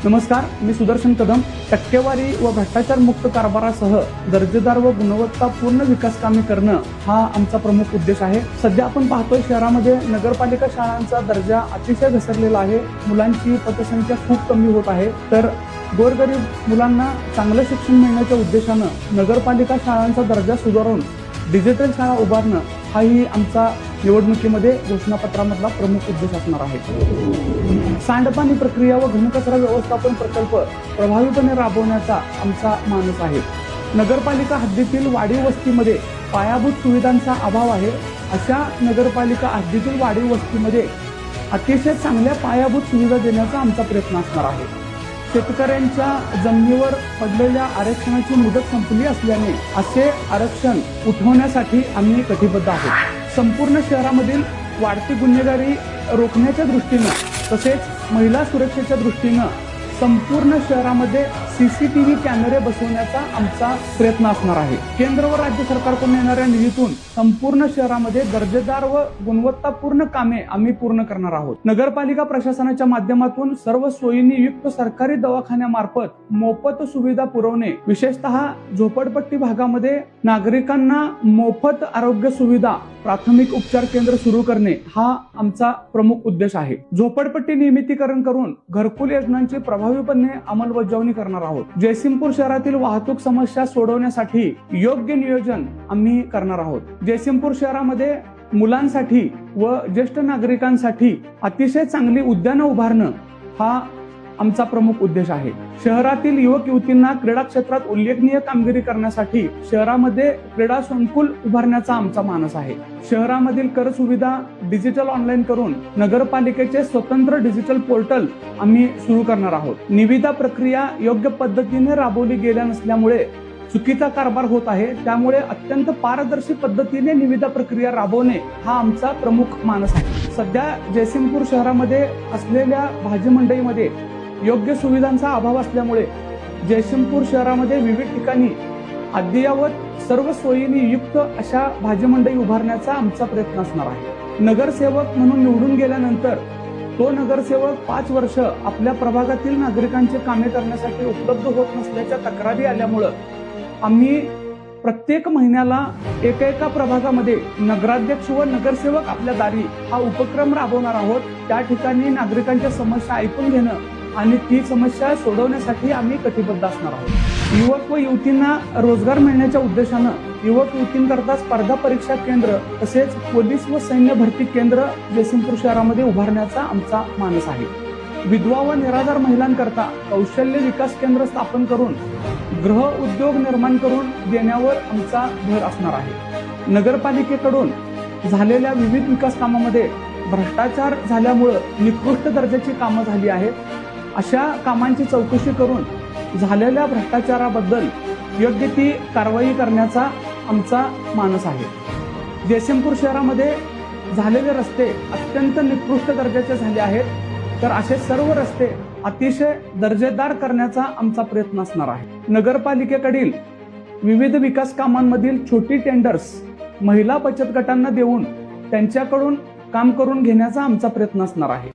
नमस्कार, मी सुदर्शन कदम. टक्केवारी व भ्रष्टाचार मुक्त कारभारासह दर्जेदार व गुणवत्तापूर्ण विकास कामे करणं हा आमचा प्रमुख उद्देश आहे. सध्या आपण पाहतोय शहरामध्ये नगरपालिका शाळांचा दर्जा अतिशय घसरलेला आहे. मुलांची पतसंख्या खूप कमी होत आहे. तर गोरगरीब मुलांना चांगलं शिक्षण मिळण्याच्या उद्देशानं नगरपालिका शाळांचा दर्जा सुधारून डिजिटल शाळा उभारणं हाही आमचा निवडणुकीमध्ये घोषणापत्रामधला प्रमुख उद्देश असणार आहे. सांडपाणी प्रक्रिया व घनकचरा व्यवस्थापन प्रकल्प प्रभावीपणे राबवण्याचा आमचा मानस आहे. नगरपालिका हद्दीतील वाढीव वस्तीमध्ये पायाभूत सुविधांचा अभाव आहे. अशा नगरपालिका हद्दीतील वाढीव वस्तीमध्ये अतिशय चांगल्या पायाभूत सुविधा देण्याचा आमचा प्रयत्न असणार आहे. शेतकऱ्यांच्या जमिनीवर पडलेल्या आरक्षणाची मुदत संपली असल्याने असे आरक्षण उठवण्यासाठी आम्ही कटिबद्ध आहोत. संपूर्ण शहरामधील वाढती गुन्हेगारी रोखण्याच्या दृष्टीनं तसेच महिला सुरक्षेच्या दृष्टीनं संपूर्ण शहरामध्ये CCTV कॅमेरे बसवण्याचा आमचा प्रयत्न असणार आहे. केंद्र व राज्य सरकारकडून येणाऱ्या निधीतून संपूर्ण शहरामध्ये दर्जेदार व गुणवत्तापूर्ण कामे आम्ही पूर्ण करणार आहोत. नगरपालिका प्रशासनाच्या माध्यमातून सर्व सोयींनी युक्त सरकारी दवाखान्यामार्फत मोफत सुविधा पुरवणे, विशेषतः झोपडपट्टी भागामध्ये नागरिकांना मोफत आरोग्य सुविधा, प्राथमिक उपचार केंद्र सुरू करणे हा आमचा प्रमुख उद्देश आहे. झोपडपट्टी नियमितीकरण करून घरकुल योजनांची प्रभावीपणे अंमलबजावणी करणार आहोत. जयसिंगपूर शहरातील वाहतूक समस्या सोडवण्यासाठी योग्य नियोजन आम्ही करणार आहोत. जयसिंगपूर शहरामध्ये मुलांसाठी व ज्येष्ठ नागरिकांसाठी अतिशय चांगली उद्यानं उभारणं हा आमचा प्रमुख उद्देश आहे. शहरातील युवक युवतींना क्रीडा क्षेत्रात उल्लेखनीय कामगिरी करण्यासाठी शहरामध्ये क्रीडा संकुल उभारण्याचा आमचा मानस आहे. शहरामधील कर सुविधा डिजिटल ऑनलाईन करून नगरपालिकेचे स्वतंत्र डिजिटल पोर्टल आम्ही सुरू करणार आहोत. निविदा प्रक्रिया योग्य पद्धतीने राबवली गेल्या नसल्यामुळे चुकीचा कारभार होत आहे. त्यामुळे अत्यंत पारदर्शी पद्धतीने निविदा प्रक्रिया राबवणे हा आमचा प्रमुख मानस आहे. सध्या जयसिंगपूर शहरामध्ये असलेल्या भाजी मंडईमध्ये योग्य सुविधांचा अभाव असल्यामुळे जयसिंगपूर शहरामध्ये विविध ठिकाणी अद्ययावत सर्व सोयींनी युक्त अशा भाजी मंडई उभारण्याचा आमचा प्रयत्न असणार आहे. नगरसेवक म्हणून निवडून गेल्यानंतर तो नगरसेवक 5 वर्ष आपल्या प्रभागातील नागरिकांची कामे करण्यासाठी उपलब्ध होत नसल्याच्या तक्रारी आल्यामुळं आम्ही प्रत्येक महिन्याला एका प्रभागामध्ये नगराध्यक्ष व नगरसेवक आपल्या दारी हा उपक्रम राबवणार आहोत. त्या ठिकाणी नागरिकांच्या समस्या ऐकून घेणं आणि ती समस्या सोडवण्यासाठी आम्ही कटिबद्ध असणार आहोत. युवक व युवतींना रोजगार मिळण्याच्या उद्देशानं युवक युवतींकरता स्पर्धा परीक्षा केंद्र तसेच पोलीस व सैन्य भरती केंद्र जयसिंगपूर शहरामध्ये उभारण्याचा आमचा मानस आहे. विधवा व निराधार महिलांकरता कौशल्य विकास केंद्र स्थापन करून गृह उद्योग निर्माण करून देण्यावर आमचा भर असणार आहे. नगरपालिकेकडून झालेल्या विविध विकास कामामध्ये भ्रष्टाचार झाल्यामुळं निकृष्ट दर्जाची कामं झाली आहेत. अशा कामांची चौकशी करून झालेल्या भ्रष्टाचाराबद्दल योग्य ती कारवाई करण्याचा आमचा मानस आहे. जयसिंगपूर शहरामध्ये झालेले रस्ते अत्यंत निकृष्ट दर्जाचे झाले आहेत. तर असे सर्व रस्ते अतिशय दर्जेदार करण्याचा आमचा प्रयत्न असणार आहे. नगरपालिकेकडील विविध विकास कामांमधील छोटी टेंडर्स महिला बचत गटांना देऊन त्यांच्याकडून काम करून घेण्याचा आमचा प्रयत्न असणार आहे.